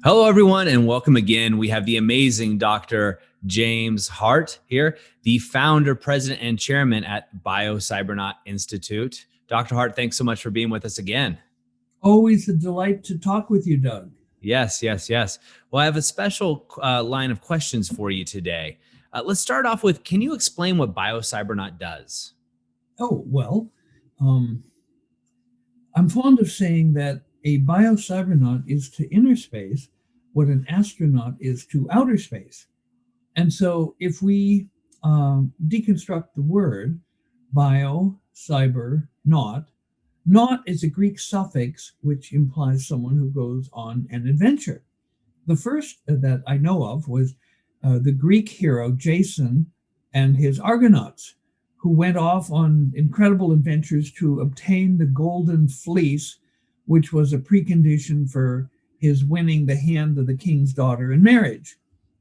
Hello, everyone, and welcome again. We have the amazing Dr. James Hardt here, the founder, president, and chairman at Biocybernaut Institute. Dr. Hardt, thanks so much for being with us again. Always a delight to talk with you, Doug. Yes. Well, I have a special line of questions for you today. Let's start off with, can you explain what Biocybernaut does? Oh, well, um, I'm fond of saying that a biocybernaut is to inner space what an astronaut is to outer space. And so if we deconstruct the word bio, cyber, not is a Greek suffix which implies someone who goes on an adventure. The first that I know of was the Greek hero Jason and his Argonauts, who went off on incredible adventures to obtain the golden fleece, which was a precondition for his winning the hand of the king's daughter in marriage.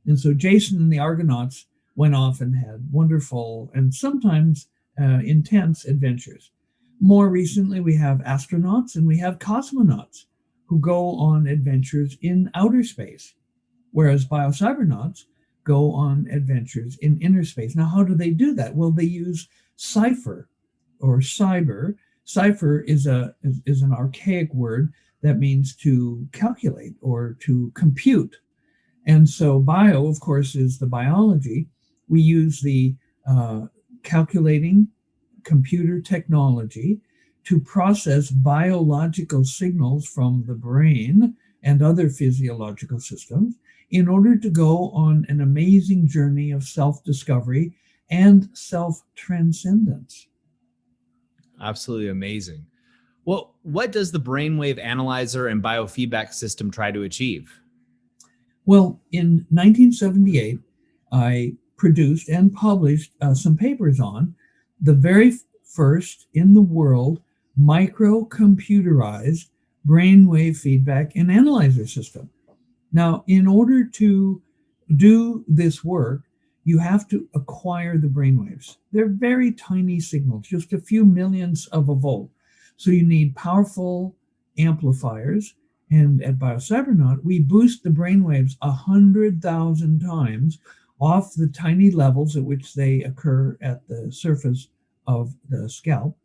And so Jason and the Argonauts went off and had wonderful and sometimes intense adventures. More recently, we have astronauts and we have cosmonauts who go on adventures in outer space, whereas biocybernauts go on adventures in inner space. Now, how do they do that? Well, they use cipher or cyber. Cipher is an archaic word that means to calculate or to compute. And so bio, of course, is the biology. We use the calculating computer technology to process biological signals from the brain and other physiological systems in order to go on an amazing journey of self-discovery and self-transcendence. Absolutely amazing. Well, what does the brainwave analyzer and biofeedback system try to achieve? Well, in 1978, I produced and published some papers on the very first in the world microcomputerized brainwave feedback and analyzer system. Now, in order to do this work, you have to acquire the brainwaves. They're very tiny signals, just a few millionths of a volt. So you need powerful amplifiers. And at Biocybernaut, we boost the brainwaves 100,000 times off the tiny levels at which they occur at the surface of the scalp.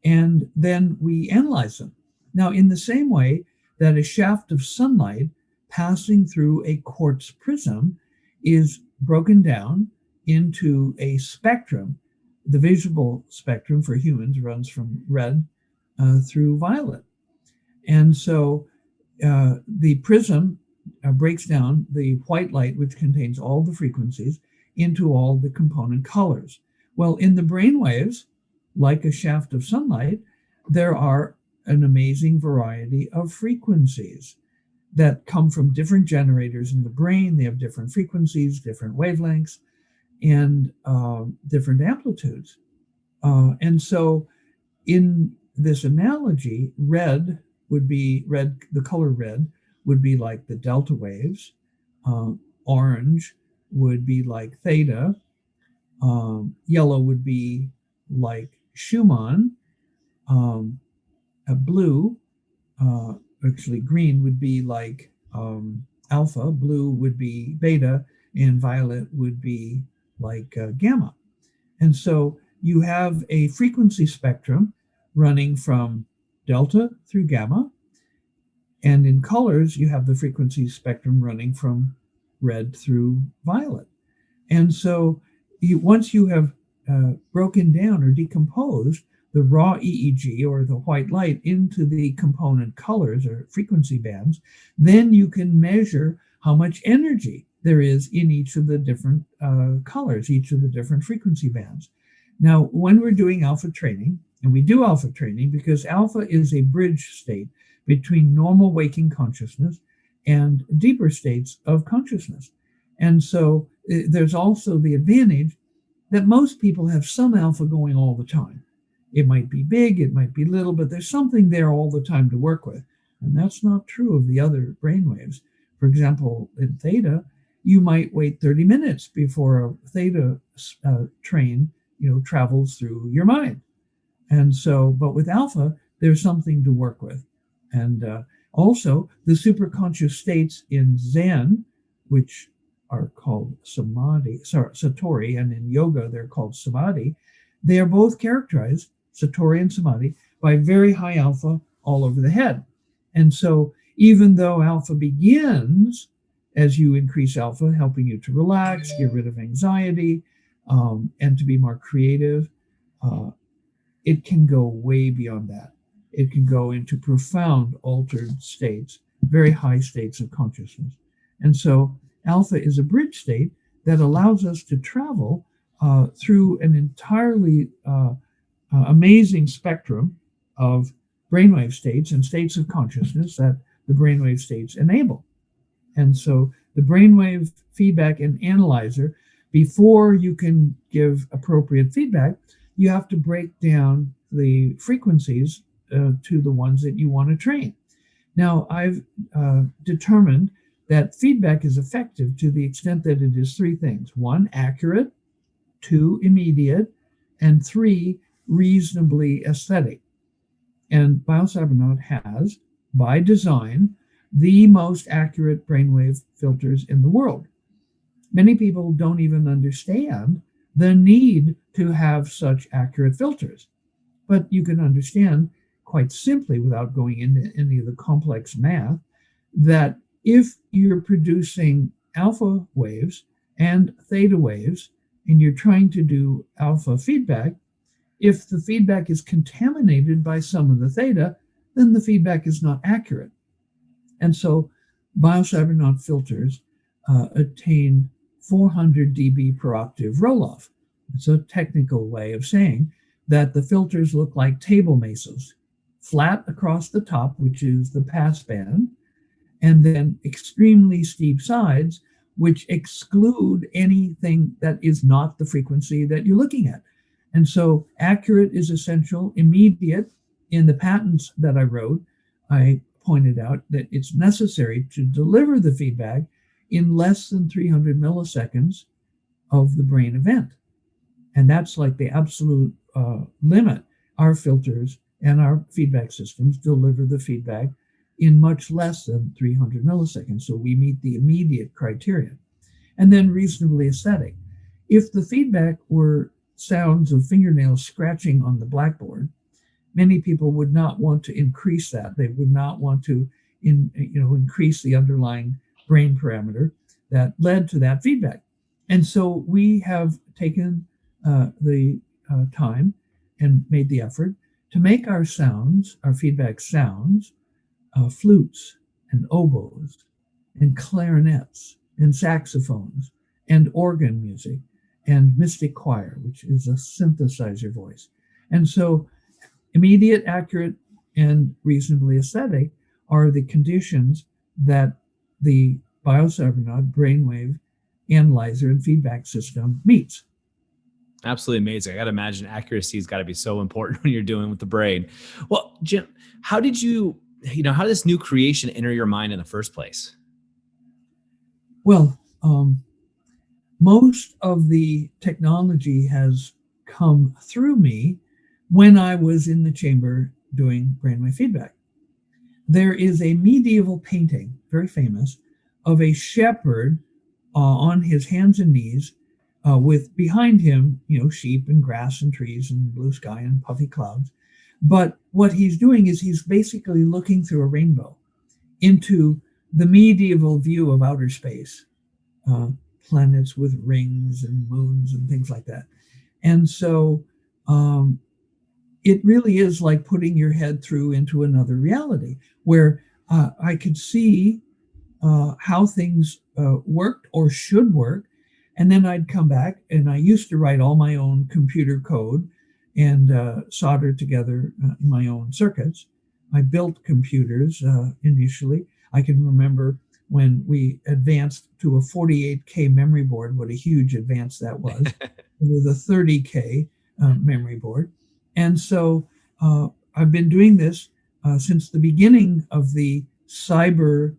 And then we analyze them. Now, in the same way that a shaft of sunlight passing through a quartz prism is broken down into a spectrum, the visible spectrum for humans runs from red through violet. And so the prism breaks down the white light, which contains all the frequencies, into all the component colors. Well, in the brain waves, like a shaft of sunlight, there are an amazing variety of frequencies that come from different generators in the brain. They have different frequencies, different wavelengths, and different amplitudes. And so in this analogy, the color red would be like the delta waves. Orange would be like theta. Yellow would be like Schumann. Blue, actually green would be like alpha, blue would be beta, and violet would be like gamma. And so you have a frequency spectrum running from delta through gamma. And in colors, you have the frequency spectrum running from red through violet. And so once you have broken down or decomposed the raw EEG or the white light into the component colors or frequency bands, then you can measure how much energy there is in each of the different colors, each of the different frequency bands. Now, when we're doing alpha training, and we do alpha training because alpha is a bridge state between normal waking consciousness and deeper states of consciousness. And so there's also the advantage that most people have some alpha going all the time. It might be big, it might be little, but there's something there all the time to work with. And that's not true of the other brainwaves. For example, in theta, you might wait 30 minutes before a theta train, travels through your mind. And so, but with alpha, there's something to work with. And Also, the superconscious states in Zen, which are called satori, and in yoga they're called samadhi, they are both characterized, satori and samadhi, by very high alpha all over the head. And so even though alpha begins as you increase alpha, helping you to relax, get rid of anxiety, and to be more creative, uh, it can go way beyond that. It can go into profound altered states, very high states of consciousness. And so alpha is a bridge state that allows us to travel through an entirely amazing spectrum of brainwave states and states of consciousness that the brainwave states enable. And so the brainwave feedback and analyzer, before you can give appropriate feedback, you have to break down the frequencies to the ones that you want to train. Now, I've determined that feedback is effective to the extent that it is three things. One, accurate; two, immediate; and three, reasonably aesthetic. And Biocybernaut has, by design, the most accurate brainwave filters in the world. Many people don't even understand the need to have such accurate filters. But you can understand quite simply, without going into any of the complex math, that if you're producing alpha waves and theta waves, and you're trying to do alpha feedback, if the feedback is contaminated by some of the theta, then the feedback is not accurate. And so Biocybernaut filters attain 400 dB per octave roll-off. It's a technical way of saying that the filters look like table mesas, flat across the top, which is the pass band, and then extremely steep sides, which exclude anything that is not the frequency that you're looking at. And so accurate is essential. Immediate, in the patents that I wrote, I pointed out that it's necessary to deliver the feedback in less than 300 milliseconds of the brain event. And that's like the absolute limit. Our filters and our feedback systems deliver the feedback in much less than 300 milliseconds. So we meet the immediate criterion. And then reasonably aesthetic. If the feedback were sounds of fingernails scratching on the blackboard, many people would not want to increase that. They would not want to increase the underlying brain parameter that led to that feedback. And so we have taken the time and made the effort to make our sounds, our feedback sounds, flutes and oboes and clarinets and saxophones and organ music and mystic choir, which is a synthesizer voice. And so immediate, accurate, and reasonably aesthetic are the conditions that the Biocybernaut brainwave analyzer and feedback system meets. Absolutely amazing. I got to imagine accuracy has got to be so important when you're doing with the brain. Well, Jim, how did how did this new creation enter your mind in the first place? Well, most of the technology has come through me when I was in the chamber doing brainwave feedback. There is a medieval painting, very famous, of a shepherd on his hands and knees with behind him, sheep and grass and trees and blue sky and puffy clouds. But what he's doing is he's basically looking through a rainbow into the medieval view of outer space, planets with rings and moons and things like that. And so it really is like putting your head through into another reality where I could see how things worked or should work. And then I'd come back, and I used to write all my own computer code and solder together my own circuits. I built computers initially. I can remember when we advanced to a 48K memory board, what a huge advance that was, over the 30K memory board. And so I've been doing this since the beginning of the Cybernaut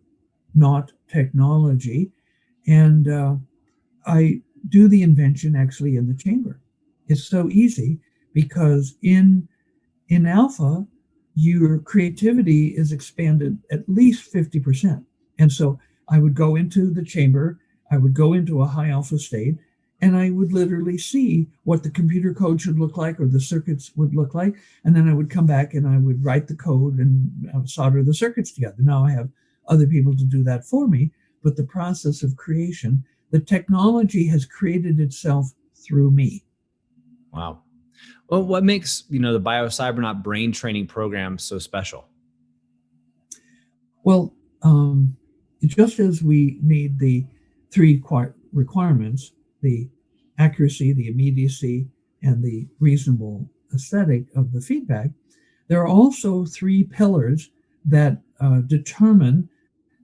technology. And I do the invention actually in the chamber. It's so easy because in alpha, your creativity is expanded at least 50%. And so I would go into the chamber, I would go into a high alpha state, and I would literally see what the computer code should look like or the circuits would look like. And then I would come back and I would write the code and solder the circuits together. Now I have other people to do that for me, but the process of creation, the technology has created itself through me. Wow. Well, what makes, the Biocybernaut brain training program so special? Well, just as we need the three requirements, the accuracy, the immediacy, and the reasonable aesthetic of the feedback, there are also three pillars that determine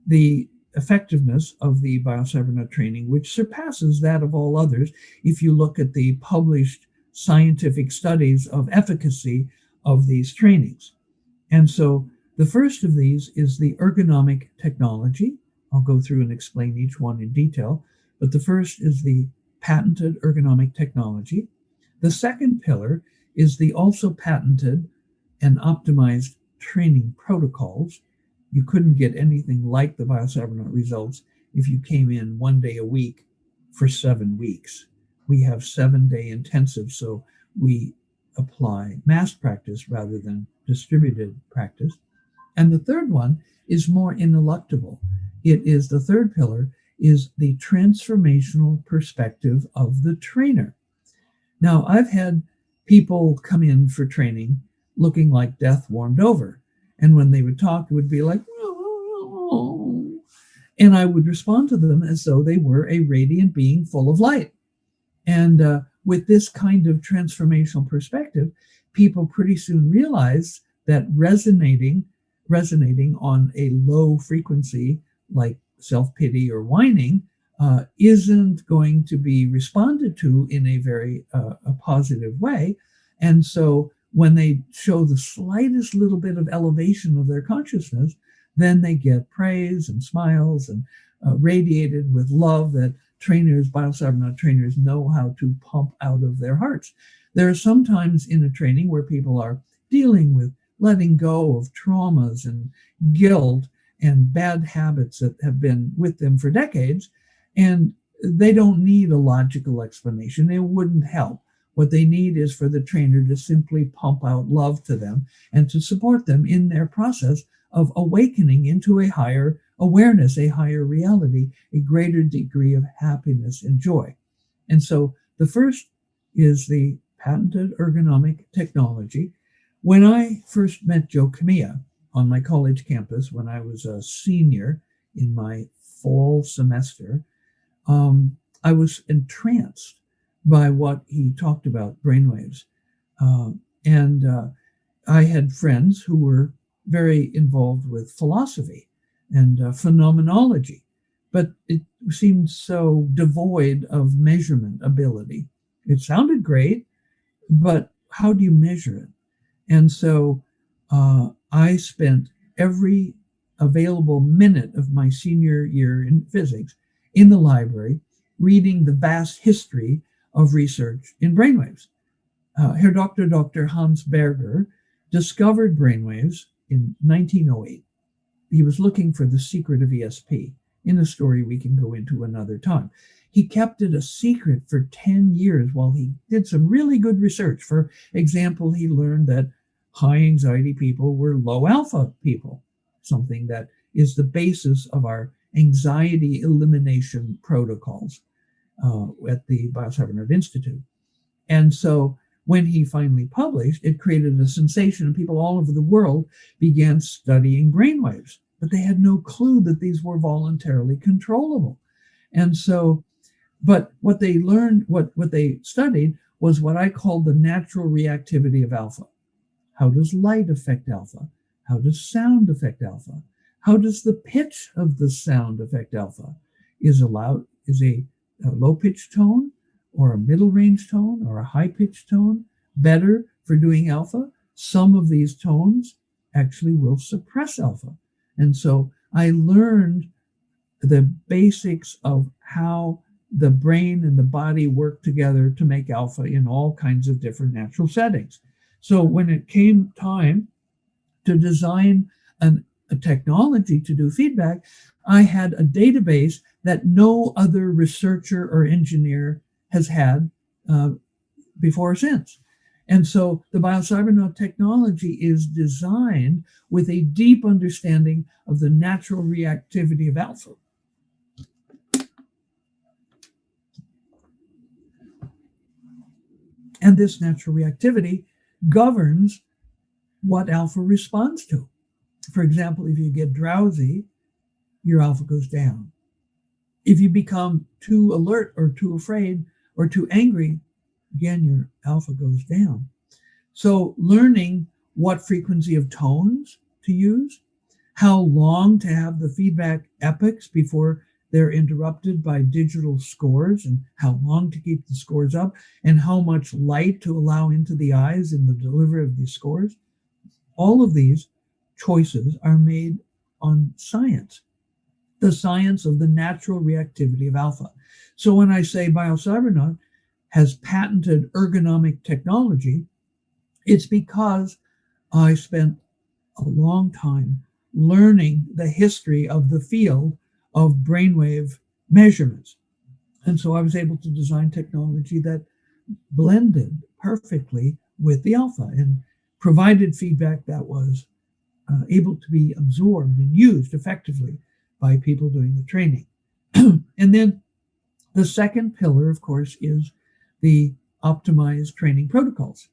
the effectiveness of the Biocybernaut training, which surpasses that of all others if you look at the published scientific studies of efficacy of these trainings. And so the first of these is the ergonomic technology. I'll go through and explain each one in detail, but the first is the patented ergonomic technology. The second pillar is the also patented and optimized training protocols. You couldn't get anything like the Biocybernaut results if you came in 1 day a week for 7 weeks. We have 7-day intensive, so we apply mass practice rather than distributed practice. And the third one is more ineluctable. It is the third pillar is the transformational perspective of the trainer. Now, I've had people come in for training looking like death warmed over. And when they would talk, it would be like, oh. And I would respond to them as though they were a radiant being full of light. And with this kind of transformational perspective, people pretty soon realize that resonating on a low frequency like self-pity or whining isn't going to be responded to in a very a positive way. And so when they show the slightest little bit of elevation of their consciousness, then they get praise and smiles and radiated with love that trainers, Biocybernaut trainers, know how to pump out of their hearts. There are some times in a training where people are dealing with letting go of traumas and guilt and bad habits that have been with them for decades, and they don't need a logical explanation. It wouldn't help. What they need is for the trainer to simply pump out love to them and to support them in their process of awakening into a higher awareness, a higher reality, a greater degree of happiness and joy. And so the first is the patented ergonomic technology. When I first met Joe Camilla on my college campus when I was a senior in my fall semester, I was entranced by what he talked about brainwaves. And I had friends who were very involved with philosophy and phenomenology, but it seemed so devoid of measurement ability. It sounded great, but how do you measure it? And so I spent every available minute of my senior year in physics in the library reading the vast history of research in brainwaves. Herr Dr. Hans Berger discovered brainwaves in 1908. He was looking for the secret of ESP in a story we can go into another time. He kept it a secret for 10 years while he did some really good research. For example, he learned that high anxiety people were low alpha people, something that is the basis of our anxiety elimination protocols at the Biocybernaut Institute. And so when he finally published, it created a sensation, and people all over the world began studying brainwaves, but they had no clue that these were voluntarily controllable. And so, but what they learned, what they studied was what I call the natural reactivity of alpha. How does light affect alpha? How does sound affect alpha? How does the pitch of the sound affect alpha? Is a low pitch tone or a middle range tone or a high pitch tone better for doing alpha? Some of these tones actually will suppress alpha. And so I learned the basics of how the brain and the body work together to make alpha in all kinds of different natural settings. So when it came time to design a technology to do feedback, I had a database that no other researcher or engineer has had before or since. And so the Biocybernaut technology is designed with a deep understanding of the natural reactivity of alpha. And this natural reactivity governs what alpha responds to. For example, if you get drowsy, your alpha goes down. If you become too alert or too afraid or too angry, again, your alpha goes down. So learning what frequency of tones to use, how long to have the feedback epochs before they're interrupted by digital scores, and how long to keep the scores up, and how much light to allow into the eyes in the delivery of these scores. All of these choices are made on science, the science of the natural reactivity of alpha. So when I say Biocybernaut has patented ergonomic technology, it's because I spent a long time learning the history of the field of brainwave measurements. And so I was able to design technology that blended perfectly with the alpha and provided feedback that was able to be absorbed and used effectively by people doing the training. And then the second pillar, of course, is the optimized training protocols.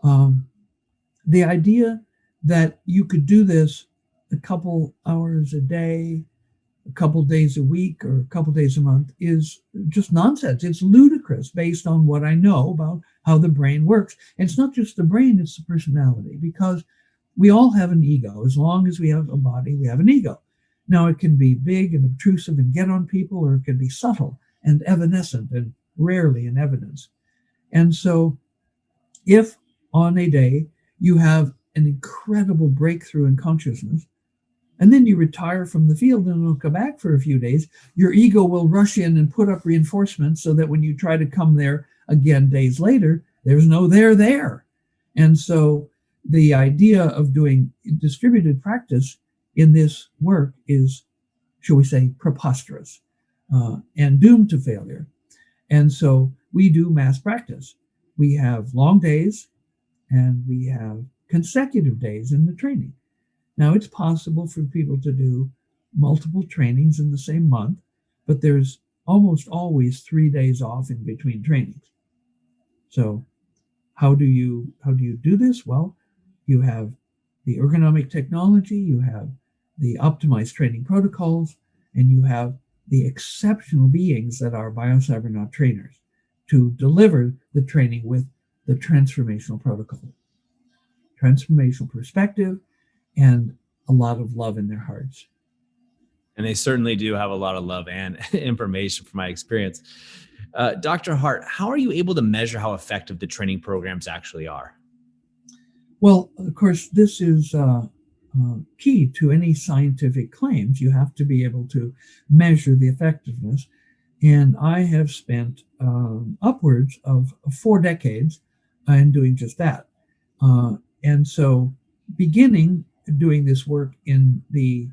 The idea that you could do this a couple hours a day, a couple days a week, or a couple days a month is just nonsense. It's ludicrous based on what I know about how the brain works. And it's not just the brain, it's the personality, because we all have an ego. As long as we have a body, we have an ego. Now, it can be big and obtrusive and get on people, or it can be subtle and evanescent and rarely in evidence. And so if on a day you have an incredible breakthrough in consciousness, and then you retire from the field and don't come back for a few days, your ego will rush in and put up reinforcements so that when you try to come there again days later, there's no there. And so the idea of doing distributed practice in this work is, shall we say, preposterous and doomed to failure. And so we do mass practice. We have long days and we have consecutive days in the training. Now, it's possible for people to do multiple trainings in the same month, but there's almost always 3 days off in between trainings. So how do you do this? Well, you have the ergonomic technology, you have the optimized training protocols, and you have the exceptional beings that are Biocybernaut trainers to deliver the training with the transformational protocol, transformational perspective, and a lot of love in their hearts. And they certainly do have a lot of love and information from my experience. Dr. Hardt, how are you able to measure how effective the training programs actually are? Well, of course, this is key to any scientific claims. You have to be able to measure the effectiveness. And I have spent upwards of 4 decades in doing just that. And so beginning doing this work in the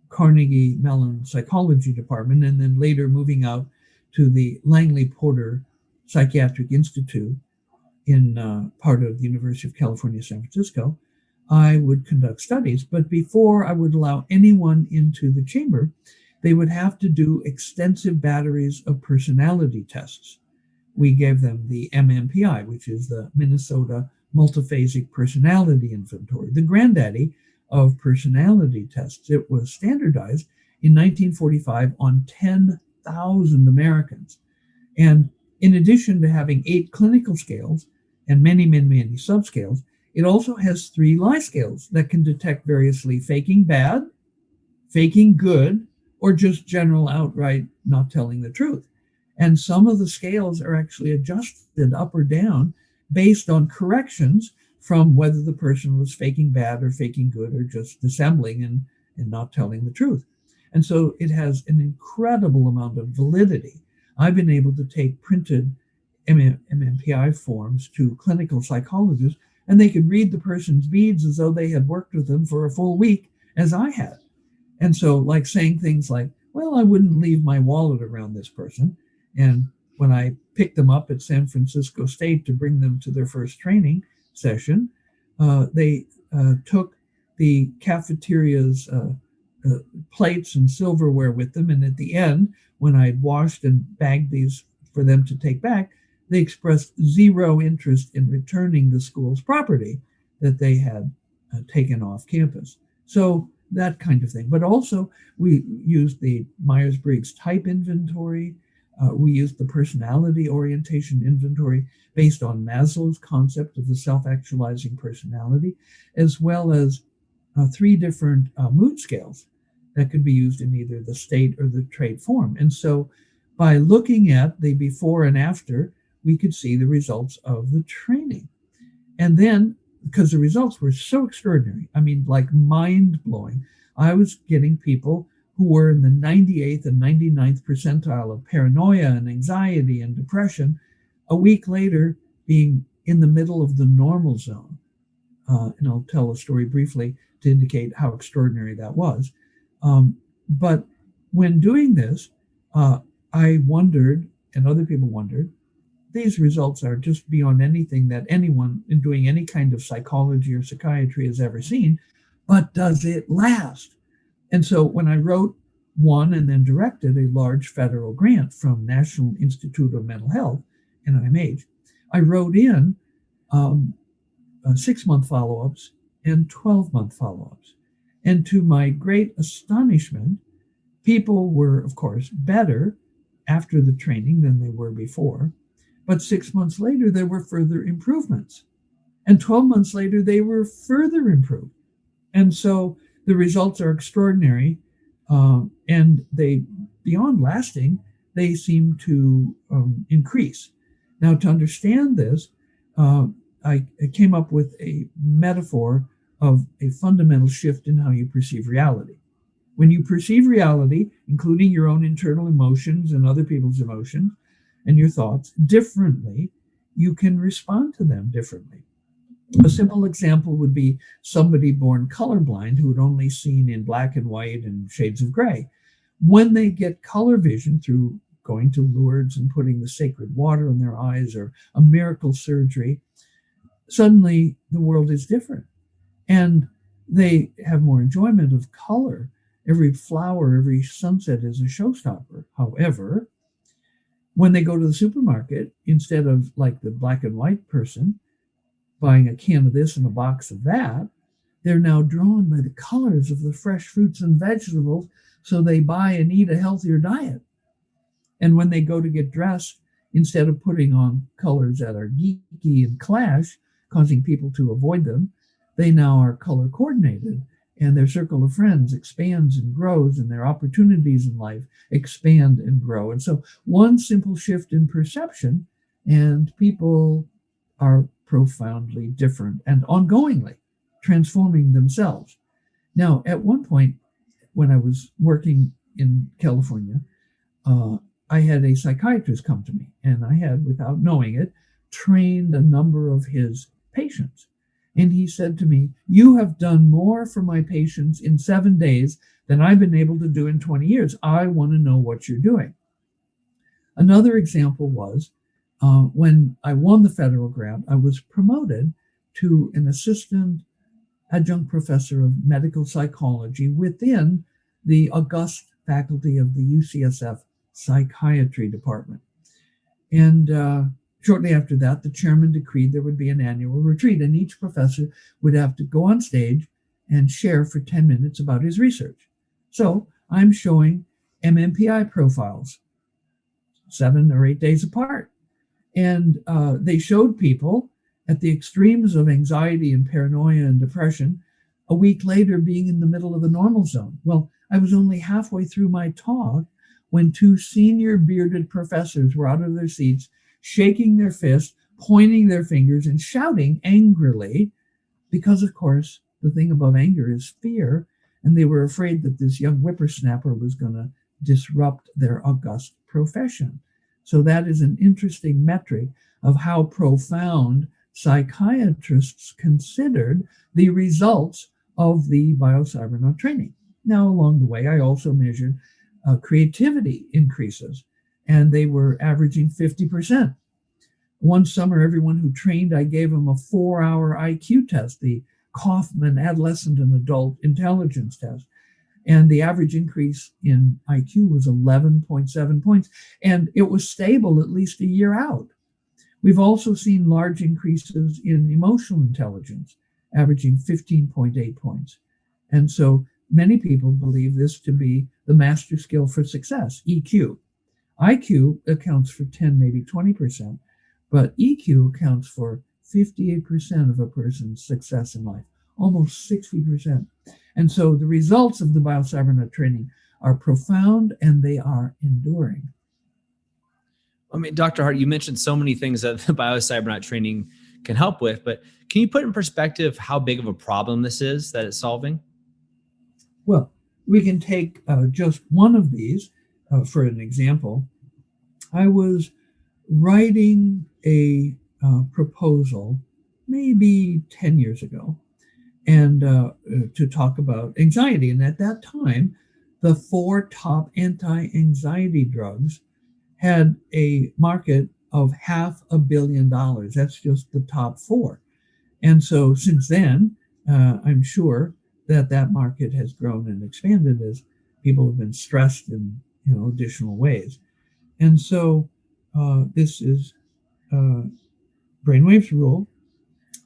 Carnegie Mellon Psychology Department, and then later moving out to the Langley Porter Psychiatric Institute in part of the University of California, San Francisco, I would conduct studies. But before I would allow anyone into the chamber, they would have to do extensive batteries of personality tests. We gave them the MMPI, which is the Minnesota Multiphasic Personality Inventory, the granddaddy of personality tests. It was standardized in 1945 on 10,000 Americans. And in addition to having 8 clinical scales and many subscales, it also has 3 lie scales that can detect variously faking bad, faking good, or just general outright not telling the truth. And some of the scales are actually adjusted up or down based on corrections from whether the person was faking bad or faking good or just dissembling and not telling the truth. And so it has an incredible amount of validity. I've been able to take printed MMPI forms to clinical psychologists, and they could read the person's beads as though they had worked with them for a full week, as I had. And so, like, saying things like, well, I wouldn't leave my wallet around this person. And when I picked them up at San Francisco State to bring them to their first training session, they took the cafeteria's plates and silverware with them. And at the end, when I'd washed and bagged these for them to take back, they expressed zero interest in returning the school's property that they had taken off campus. So that kind of thing. But also, we used the Myers-Briggs type inventory. We used the personality orientation inventory based on Maslow's concept of the self-actualizing personality, as well as 3 different mood scales that could be used in either the state or the trait form. And so by looking at the before and after, we could see the results of the training. And then, because the results were so extraordinary, I mean, like mind-blowing, I was getting people who were in the 98th and 99th percentile of paranoia and anxiety and depression, a week later being in the middle of the normal zone. And I'll tell a story briefly to indicate how extraordinary that was. But when doing this, I wondered, and other people wondered, these results are just beyond anything that anyone in doing any kind of psychology or psychiatry has ever seen, but does it last? And so when I wrote, won, and then directed a large federal grant from National Institute of Mental Health, NIMH, I wrote in 6-month follow-ups and 12-month follow-ups. And to my great astonishment, people were, of course, better after the training than they were before. But 6 months later, there were further improvements. And 12 months later, they were further improved. And so the results are extraordinary. And they, beyond lasting, they seem to increase. Now, to understand this, I came up with a metaphor of a fundamental shift in how you perceive reality. When you perceive reality, including your own internal emotions and other people's emotions and your thoughts differently, you can respond to them differently. A simple example would be somebody born colorblind who had only seen in black and white and shades of gray. When they get color vision through going to Lourdes and putting the sacred water in their eyes or a miracle surgery, suddenly the world is different. And they have more enjoyment of color. Every flower, every sunset is a showstopper. However, when they go to the supermarket, instead of like the black and white person buying a can of this and a box of that, they're now drawn by the colors of the fresh fruits and vegetables, so they buy and eat a healthier diet. And when they go to get dressed, instead of putting on colors that are geeky and clash, causing people to avoid them, they now are color coordinated, and their circle of friends expands and grows, and their opportunities in life expand and grow. And so one simple shift in perception, and people are profoundly different and ongoingly transforming themselves. Now, at one point, when I was working in California, I had a psychiatrist come to me, and I had, without knowing it, trained a number of his patients. And he said to me, "You have done more for my patients in 7 days than I've been able to do in 20 years. I want to know what you're doing." Another example was when I won the federal grant, I was promoted to an assistant adjunct professor of medical psychology within the august faculty of the UCSF psychiatry department. And shortly after that, the chairman decreed there would be an annual retreat, and each professor would have to go on stage and share for 10 minutes about his research. So I'm showing MMPI profiles 7 or 8 days apart. And they showed people at the extremes of anxiety and paranoia and depression, a week later being in the middle of the normal zone. Well, I was only halfway through my talk when 2 senior bearded professors were out of their seats, shaking their fists, pointing their fingers, and shouting angrily, because, of course, the thing above anger is fear, and they were afraid that this young whippersnapper was going to disrupt their august profession. So that is an interesting metric of how profound psychiatrists considered the results of the Biocybernaut training. Now, along the way, I also measured creativity increases, and they were averaging 50%. One summer, everyone who trained, I gave them a 4-hour IQ test, the Kaufman Adolescent and Adult Intelligence Test. And the average increase in IQ was 11.7 points, and it was stable at least a year out. We've also seen large increases in emotional intelligence, averaging 15.8 points. And so many people believe this to be the master skill for success, EQ. IQ accounts for 10, maybe 20%, but EQ accounts for 58% of a person's success in life, almost 60%. And so the results of the Biocybernaut training are profound and they are enduring. I mean, Dr. Hardt, you mentioned so many things that the Biocybernaut training can help with, but can you put in perspective how big of a problem this is that it's solving? Well, we can take just one of these for an example. I was writing a proposal maybe 10 years ago and to talk about anxiety. And at that time, the 4 top anti-anxiety drugs had a market of $500 million. That's just the top 4. And so since then, I'm sure that market has grown and expanded as people have been stressed in additional ways. And so this is Brainwave's rule.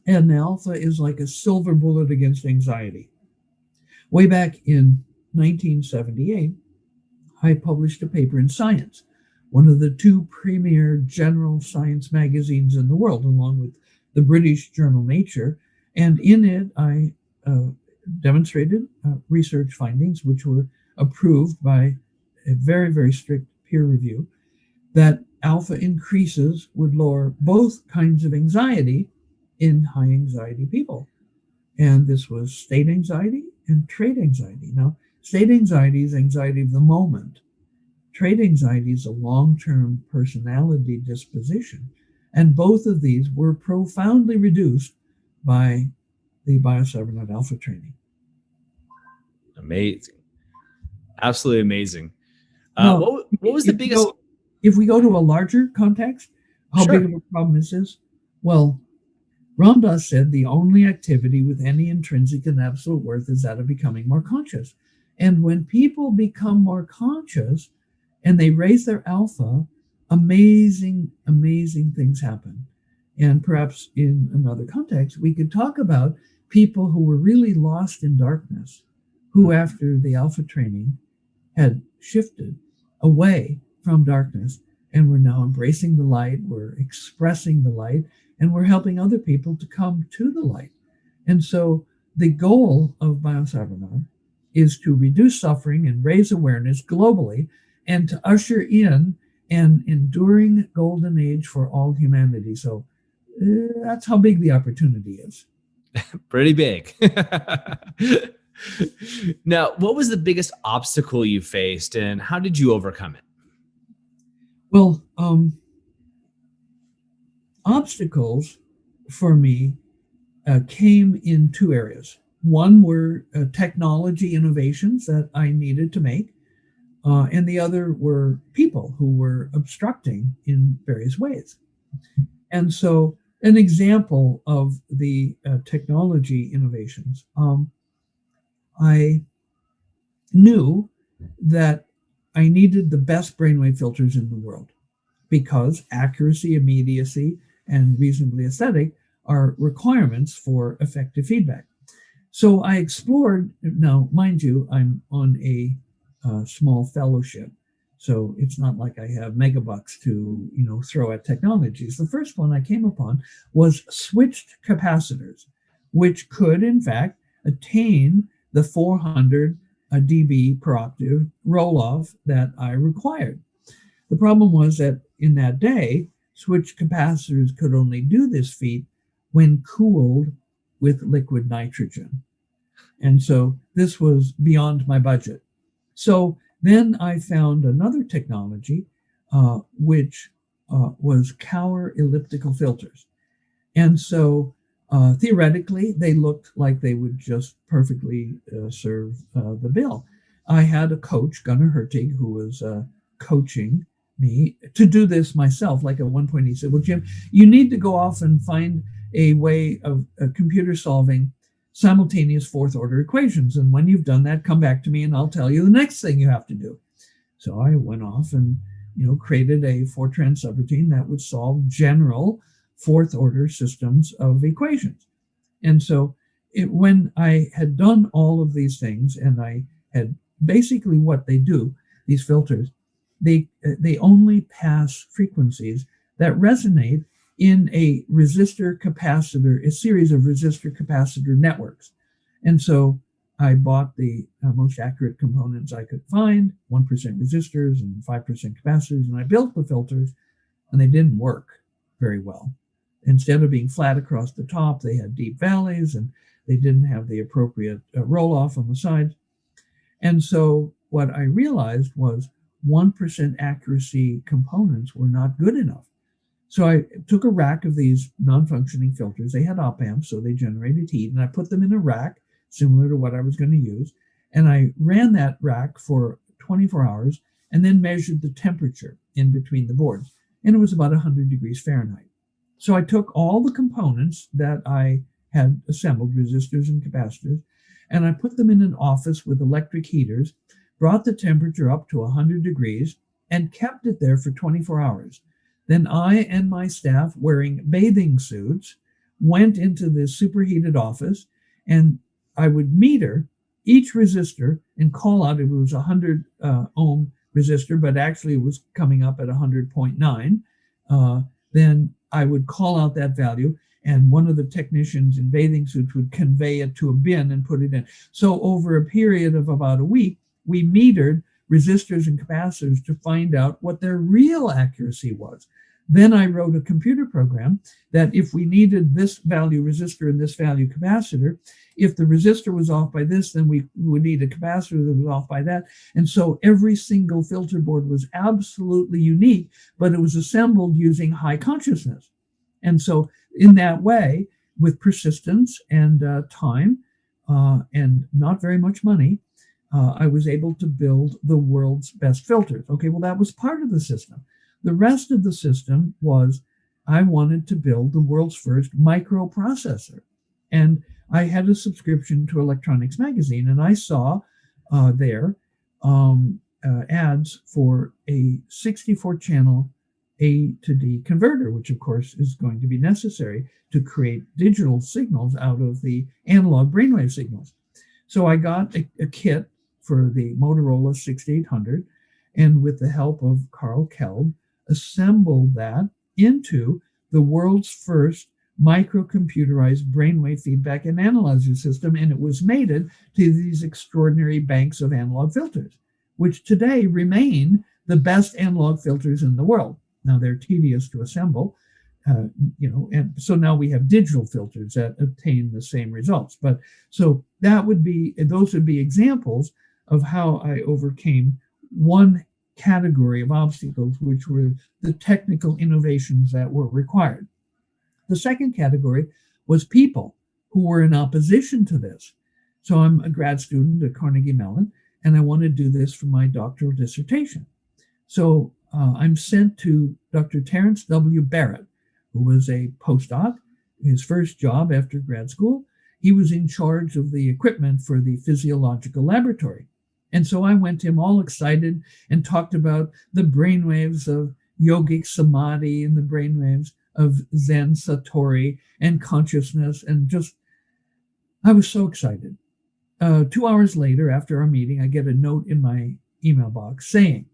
And alpha is like a silver bullet against anxiety. Way back in 1978, I published a paper in Science, one of the 2 premier general science magazines in the world, along with the British journal Nature. And in it, I demonstrated research findings, which were approved by a very, very strict peer review, that alpha increases would lower both kinds of anxiety in high anxiety people. And this was state anxiety and trait anxiety. Now, state anxiety is anxiety of the moment. Trait anxiety is a long-term personality disposition. And both of these were profoundly reduced by the Biocybernaut Alpha training. Amazing. Absolutely amazing. Now, what was the biggest... If we go to a larger context, how big of a problem is this? Well, Ram Dass said the only activity with any intrinsic and absolute worth is that of becoming more conscious. And when people become more conscious and they raise their alpha, amazing, amazing things happen. And perhaps in another context, we could talk about people who were really lost in darkness, who after the alpha training had shifted away from darkness and we're now embracing the light, we're expressing the light, and we're helping other people to come to the light. And so the goal of Biocybernaut is to reduce suffering and raise awareness globally and to usher in an enduring golden age for all humanity. So that's how big the opportunity is. Pretty big. Now, what was the biggest obstacle you faced and how did you overcome it? Well, obstacles for me came in 2 areas. One were technology innovations that I needed to make, and the other were people who were obstructing in various ways. And so an example of the technology innovations, I knew that I needed the best brainwave filters in the world because accuracy, immediacy, and reasonably aesthetic are requirements for effective feedback. So I explored, now mind you, I'm on a small fellowship, so it's not like I have megabucks to throw at technologies. The first one I came upon was switched capacitors, which could in fact attain the 400 dB per octave roll-off that I required. The problem was that in that day, switched capacitors could only do this feat when cooled with liquid nitrogen. And so this was beyond my budget. So then I found another technology, which was Cauer elliptical filters. And so theoretically, they looked like they would just perfectly serve the bill. I had a coach, Gunnar Hertig, who was coaching me to do this myself. Like at one point, he said, "Well, Jim, you need to go off and find a way of computer solving simultaneous fourth order equations. And when you've done that, come back to me and I'll tell you the next thing you have to do." So I went off and created a Fortran subroutine that would solve general fourth order systems of equations. And so when I had done all of these things, and I had basically what they do, these filters, they only pass frequencies that resonate in a resistor capacitor, a series of resistor capacitor networks. And so I bought the most accurate components I could find, 1% resistors and 5% capacitors, and I built the filters, and they didn't work very well. Instead of being flat across the top, they had deep valleys, and they didn't have the appropriate roll-off on the sides. And so what I realized was 1% accuracy components were not good enough. So I took a rack of these non-functioning filters. They had op amps, so they generated heat, and I put them in a rack similar to what I was going to use. And I ran that rack for 24 hours and then measured the temperature in between the boards. And it was about 100 degrees Fahrenheit. So I took all the components that I had assembled, resistors and capacitors, and I put them in an office with electric heaters, brought the temperature up to 100 degrees, and kept it there for 24 hours. Then I and my staff, wearing bathing suits, went into this superheated office, and I would meter each resistor and call out if it was a 100 ohm resistor, but actually it was coming up at 100.9. Then I would call out that value, and one of the technicians in bathing suits would convey it to a bin and put it in. So over a period of about a week, we metered resistors and capacitors to find out what their real accuracy was. Then I wrote a computer program that if we needed this value resistor and this value capacitor, if the resistor was off by this, then we would need a capacitor that was off by that. And so every single filter board was absolutely unique, but it was assembled using high consciousness. And so in that way, with persistence and time and not very much money, I was able to build the world's best filters. Okay, well, that was part of the system. The rest of the system was I wanted to build the world's first microprocessor. And I had a subscription to Electronics Magazine, and I saw there ads for a 64-channel A to D converter, which of course is going to be necessary to create digital signals out of the analog brainwave signals. So I got a kit for the Motorola 6800, and with the help of Carl Kelb, assembled that into the world's first microcomputerized brainwave feedback and analyzer system, and it was mated to these extraordinary banks of analog filters, which today remain the best analog filters in the world. Now they're tedious to assemble, and so now we have digital filters that obtain the same results. But so those would be examples of how I overcame one category of obstacles, which were the technical innovations that were required. The second category was people who were in opposition to this. So I'm a grad student at Carnegie Mellon, and I want to do this for my doctoral dissertation. So I'm sent to Dr. Terrence W. Barrett, who was a postdoc, his first job after grad school. He was in charge of the equipment for the physiological laboratory. And so I went to him all excited and talked about the brainwaves of yogic samadhi and the brainwaves of Zen Satori and consciousness. And I was so excited. 2 hours later, after our meeting, I get a note in my email box saying,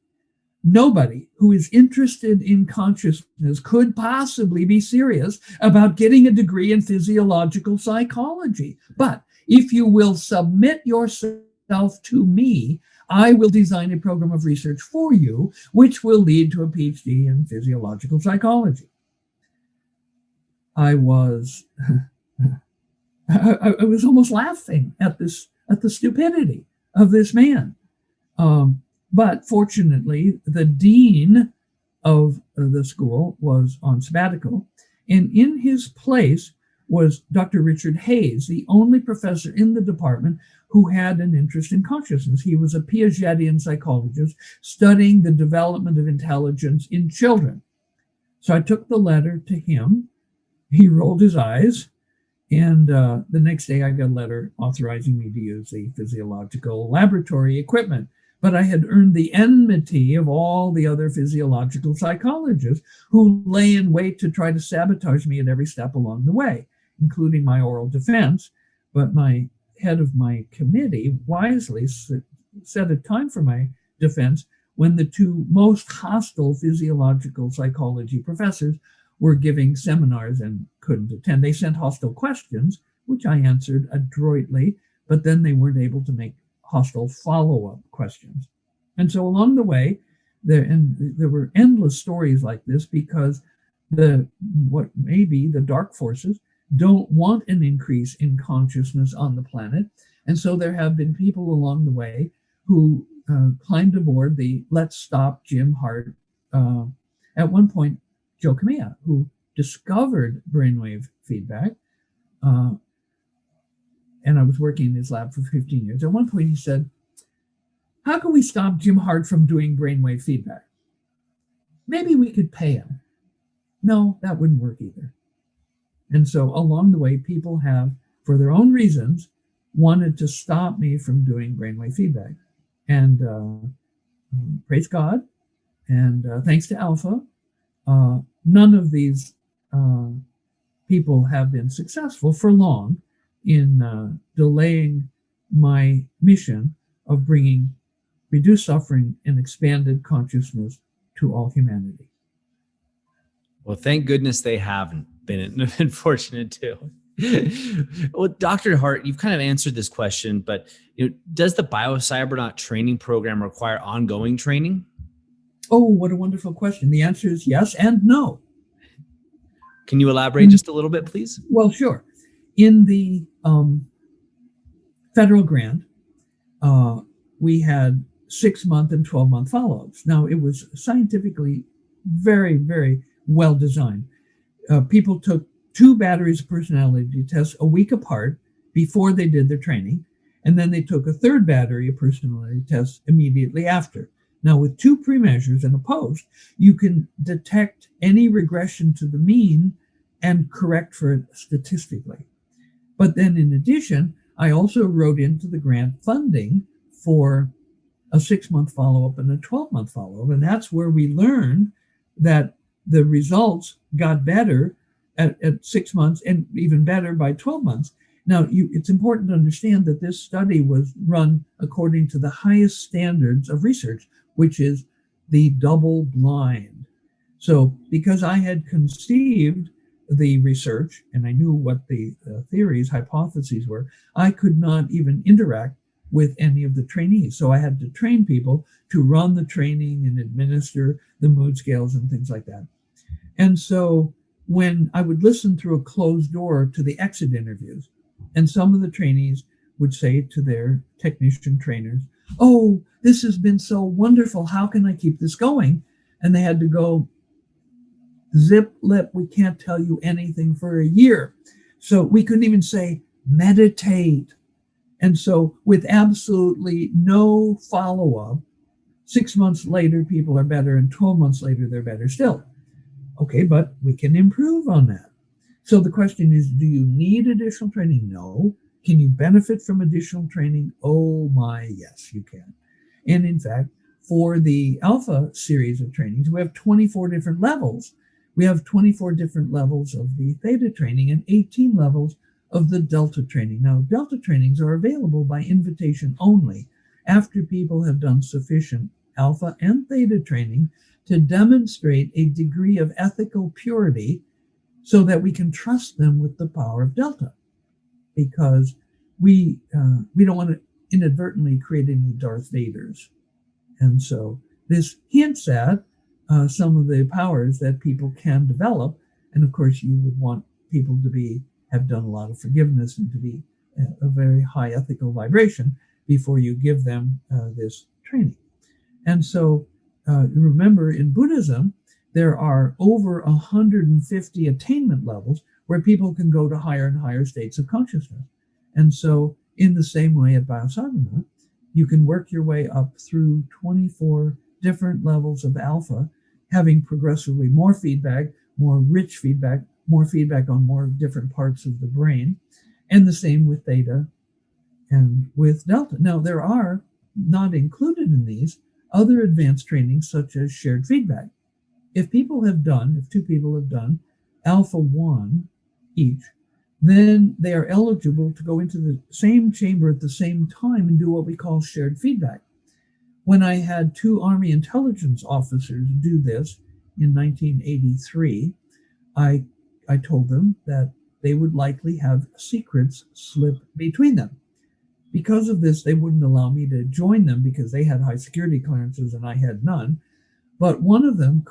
nobody who is interested in consciousness could possibly be serious about getting a degree in physiological psychology. But if you will submit yourself to me, I will design a program of research for you, which will lead to a PhD in physiological psychology. I was almost laughing at the stupidity of this man. But fortunately, the dean of the school was on sabbatical, And in his place was Dr. Richard Hayes, the only professor in the department who had an interest in consciousness. He was a Piagetian psychologist studying the development of intelligence in children. So I took the letter to him. He rolled his eyes. And the next day I got a letter authorizing me to use the physiological laboratory equipment. But I had earned the enmity of all the other physiological psychologists who lay in wait to try to sabotage me at every step along the way, including my oral defense. But my head of my committee wisely set a time for my defense when the two most hostile physiological psychology professors were giving seminars and couldn't attend. They sent hostile questions, which I answered adroitly, but then they weren't able to make hostile follow-up questions. And so along the way, there were endless stories like this because what may be the dark forces don't want an increase in consciousness on the planet. And so there have been people along the way who climbed aboard the Let's Stop Jim Hardt. At one point, Joe Camilla, who discovered brainwave feedback, and I was working in his lab for 15 years. At one point he said, how can we stop Jim Hardt from doing brainwave feedback? Maybe we could pay him. No, that wouldn't work either. And so along the way, people have, for their own reasons, wanted to stop me from doing brainwave feedback. And praise God, and thanks to Alpha, none of these people have been successful for long in delaying my mission of bringing reduced suffering and expanded consciousness to all humanity. Well, thank goodness they haven't been unfortunate too. Well, Dr. Hardt, you've kind of answered this question, but does the Biocybernaut training program require ongoing training? Oh, what a wonderful question. The answer is yes and no. Can you elaborate just a little bit, please? Well, sure. In the federal grant, we had 6-month and 12-month follow-ups. Now, it was scientifically very, very well designed. People took 2 batteries of personality tests a week apart before they did their training, and then they took a 3rd battery of personality tests immediately after. Now, with 2 pre-measures and a post, you can detect any regression to the mean and correct for it statistically. But then in addition, I also wrote into the grant funding for a 6-month follow-up and a 12-month follow-up. And that's where we learned that the results got better at 6 months and even better by 12 months. Now, it's important to understand that this study was run according to the highest standards of research, which is the double blind. So because I had conceived the research and I knew what the theories, hypotheses were, I could not even interact with any of the trainees. So I had to train people to run the training and administer the mood scales and things like that. And so when I would listen through a closed door to the exit interviews, and some of the trainees would say to their technician trainers, oh, this has been so wonderful. How can I keep this going? And they had to go, zip lip, we can't tell you anything for a year. So we couldn't even say meditate. And so with absolutely no follow-up, 6 months later, people are better, and 12 months later, they're better still. Okay, but we can improve on that. So the question is, do you need additional training? No. Can you benefit from additional training? Oh my, yes, you can. And in fact, for the Alpha series of trainings, we have 24 different levels. We have 24 different levels of the Theta training and 18 levels of the Delta training. Now, Delta trainings are available by invitation only after people have done sufficient Alpha and Theta training to demonstrate a degree of ethical purity so that we can trust them with the power of Delta, because we don't want to inadvertently create any Darth Vaders. And so this hints at some of the powers that people can develop. And of course, you would want people to have done a lot of forgiveness and to be a very high ethical vibration before you give them this training. And so remember, in Buddhism, there are over 150 attainment levels where people can go to higher and higher states of consciousness. And so in the same way at Biocybernaut, you can work your way up through 24 different levels of alpha, having progressively more feedback, more rich feedback, more feedback on more different parts of the brain, and the same with theta and with delta. Now, there are not included in these other advanced trainings such as shared feedback. If two people have done alpha 1 each, then they are eligible to go into the same chamber at the same time and do what we call shared feedback. When I had 2 Army intelligence officers do this in 1983, I told them that they would likely have secrets slip between them. Because of this, they wouldn't allow me to join them because they had high security clearances and I had none. But one of them,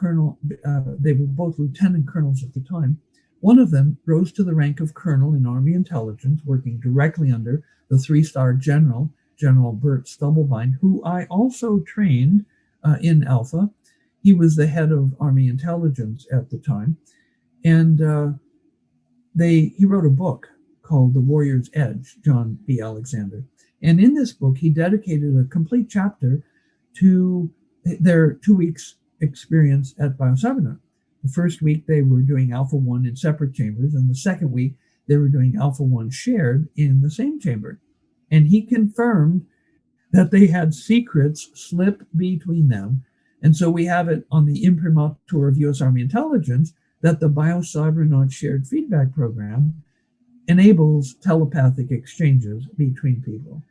they were both lieutenant colonels at the time, one of them rose to the rank of colonel in Army intelligence, working directly under the 3-star general, General Bert Stubblebine, who I also trained in Alpha. He was the head of Army intelligence at the time. And he wrote a book called The Warrior's Edge, John B. Alexander. And in this book, he dedicated a complete chapter to their 2 weeks experience at Biocybernaut. The first week, they were doing Alpha 1 in separate chambers, and the second week, they were doing Alpha 1 shared in the same chamber. And he confirmed that they had secrets slip between them. And so we have it on the imprimatur of U.S. Army Intelligence that the Biocybernaut Shared Feedback Program enables telepathic exchanges between people.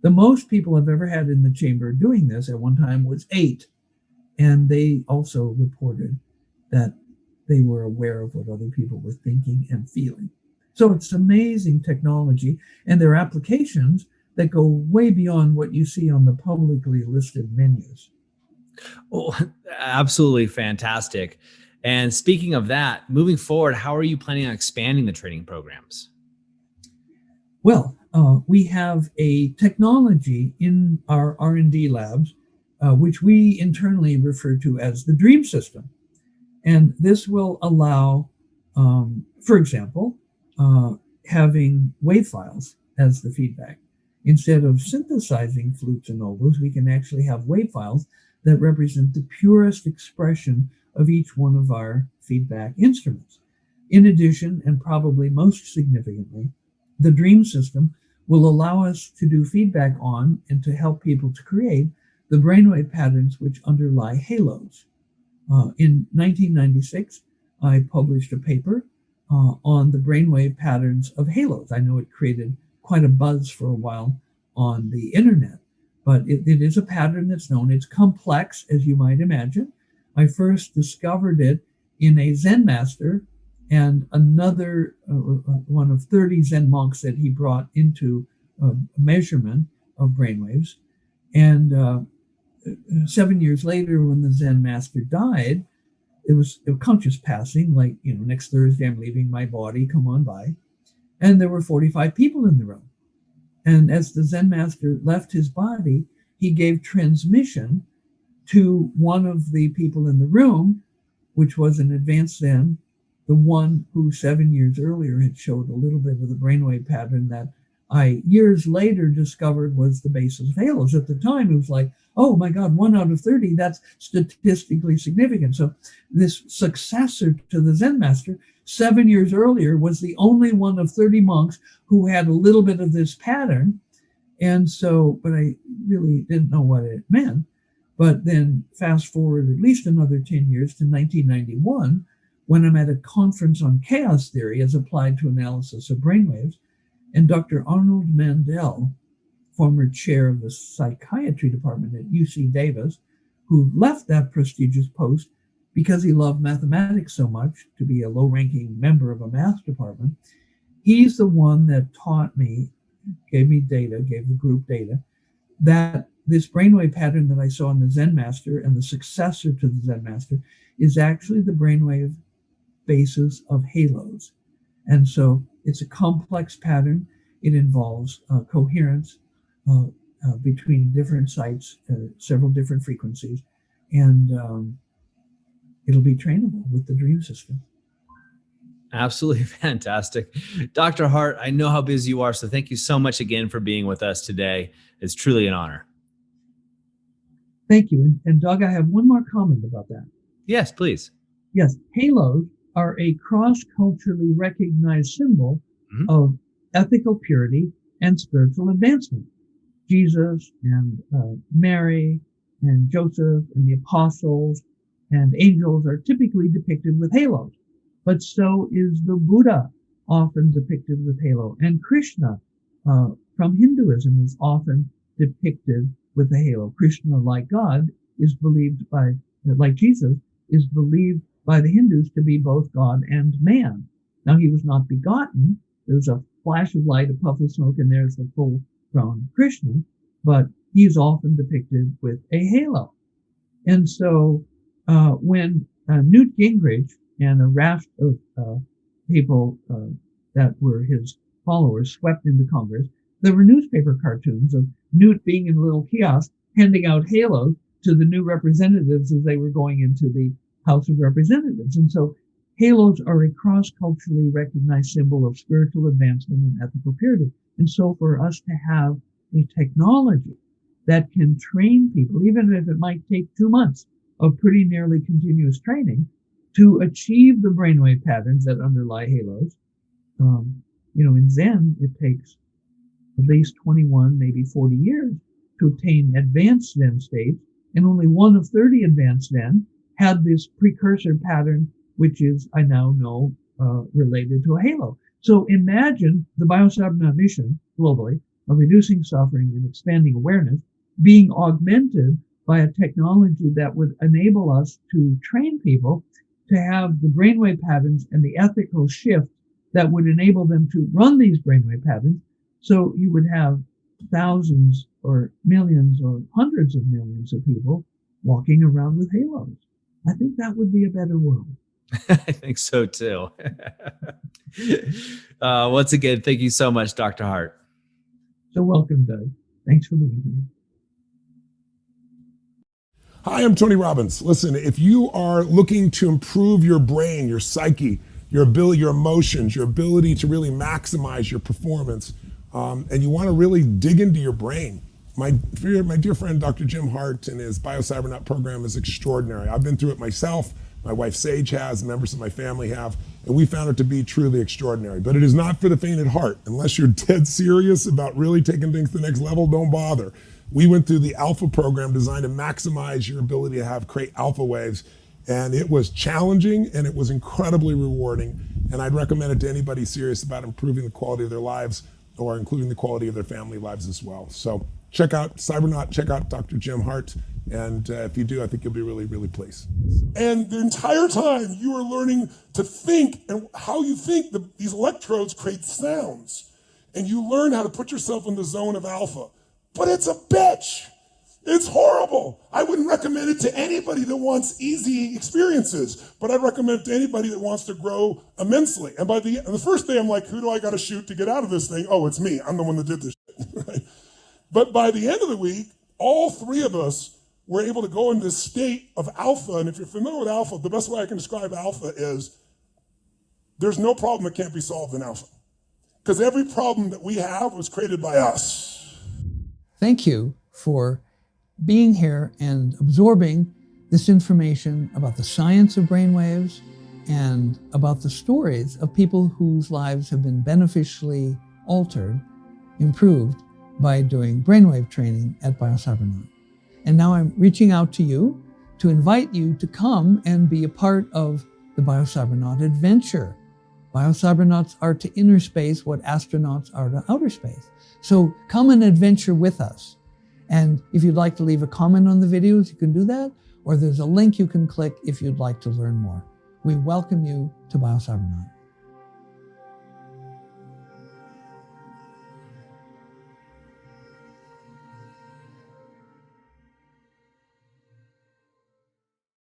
The most people I've ever had in the chamber doing this at one time was 8. And they also reported that they were aware of what other people were thinking and feeling. So it's amazing technology, and there are applications that go way beyond what you see on the publicly listed menus. Oh, absolutely fantastic. And speaking of that, moving forward, how are you planning on expanding the training programs? Well, we have a technology in our R&D labs, which we internally refer to as the dream system. And this will allow, for example, having wave files as the feedback. Instead of synthesizing flutes and oboes, we can actually have wave files that represent the purest expression of each one of our feedback instruments. In addition, and probably most significantly, the dream system will allow us to do feedback on and to help people to create the brainwave patterns which underlie halos. In 1996, I published a paper on the brainwave patterns of halos. I know it created quite a buzz for a while on the internet, but it is a pattern that's known. It's complex, as you might imagine. I first discovered it in a Zen master and another one of 30 Zen monks that he brought into measurement of brainwaves. And 7 years later, when the Zen master died, it was a conscious passing, like, next Thursday I'm leaving my body, come on by. And there were 45 people in the room. And as the Zen master left his body, he gave transmission to one of the people in the room, which was an advanced Zen, the one who 7 years earlier had showed a little bit of the brainwave pattern that I years later discovered was the basis of halos. At the time, it was like, oh my God, 1 out of 30, that's statistically significant. So this successor to the Zen master 7 years earlier was the only one of 30 monks who had a little bit of this pattern. And so, but I really didn't know what it meant. But then fast forward at least another 10 years to 1991, when I'm at a conference on chaos theory as applied to analysis of brainwaves, and Dr. Arnold Mandel, former chair of the psychiatry department at UC Davis, who left that prestigious post because he loved mathematics so much, to be a low-ranking member of a math department. He's the one that taught me, gave me data, gave the group data, that this brainwave pattern that I saw in the Zen master and the successor to the Zen master is actually the brainwave basis of halos. And so it's a complex pattern. It involves coherence between different sites, several different frequencies. And it'll be trainable with the dream system. Absolutely fantastic. Dr. Hardt, I know how busy you are, so thank you so much again for being with us today. It's truly an honor. Thank you. And Doug, I have one more comment about that. Yes, please. Yes, halos are a cross-culturally recognized symbol of ethical purity and spiritual advancement. Jesus and Mary and Joseph and the apostles and angels are typically depicted with halos. But so is the Buddha, often depicted with halo. And Krishna from Hinduism is often depicted with a halo. Krishna, like God, is believed by, like Jesus, is believed by the Hindus to be both God and man. Now, he was not begotten. There's a flash of light, a puff of smoke, and there's the full-grown Krishna. But he's often depicted with a halo. And so when Newt Gingrich and a raft of people that were his followers swept into Congress, there were newspaper cartoons of Newt being in a little kiosk handing out halos to the new representatives as they were going into the House of Representatives. And so halos are a cross-culturally recognized symbol of spiritual advancement and ethical purity. And so for us to have a technology that can train people, even if it might take 2 months of pretty nearly continuous training, to achieve the brainwave patterns that underlie halos. In Zen, it takes at least 21, maybe 40 years to obtain advanced Zen states, and only 1 of 30 advanced Zen had this precursor pattern, which is, I now know, related to a halo. So imagine the Biocybernaut mission globally of reducing suffering and expanding awareness being augmented by a technology that would enable us to train people to have the brainwave patterns and the ethical shift that would enable them to run these brainwave patterns. So you would have thousands or millions or hundreds of millions of people walking around with halos. I think that would be a better world. I think so too. Once again, thank you so much, Dr. Hardt. So welcome, Doug. Thanks for being here. Hi, I'm Tony Robbins. Listen, if you are looking to improve your brain, your psyche, your ability, your emotions, your ability to really maximize your performance, and you want to really dig into your brain, my dear friend, Dr. Jim Hardt, and his Biocybernaut program is extraordinary. I've been through it myself. My wife Sage has, members of my family have, and we found it to be truly extraordinary. But it is not for the faint at heart. Unless you're dead serious about really taking things to the next level, don't bother. We went through the Alpha program designed to maximize your ability to create alpha waves. And it was challenging and it was incredibly rewarding. And I'd recommend it to anybody serious about improving the quality of their lives or including the quality of their family lives as well. So check out Cybernaut, check out Dr. Jim Hardt. And if you do, I think you'll be really, really pleased. And the entire time you are learning to think and how you think these electrodes create sounds. And you learn how to put yourself in the zone of alpha. But it's a bitch. It's horrible. I wouldn't recommend it to anybody that wants easy experiences, but I'd recommend it to anybody that wants to grow immensely. And by the first day, I'm like, who do I got to shoot to get out of this thing? Oh, it's me. I'm the one that did this shit. Right? But by the end of the week, all 3 of us were able to go into this state of alpha. And if you're familiar with alpha, the best way I can describe alpha is there's no problem that can't be solved in alpha. Because every problem that we have was created by us. Thank you for being here and absorbing this information about the science of brainwaves and about the stories of people whose lives have been beneficially altered, improved by doing brainwave training at Biocybernaut. And now I'm reaching out to you to invite you to come and be a part of the Biocybernaut adventure. Biocybernauts are to inner space what astronauts are to outer space. So come and adventure with us. And if you'd like to leave a comment on the videos, you can do that, or there's a link you can click if you'd like to learn more. We welcome you to Biocybernaut.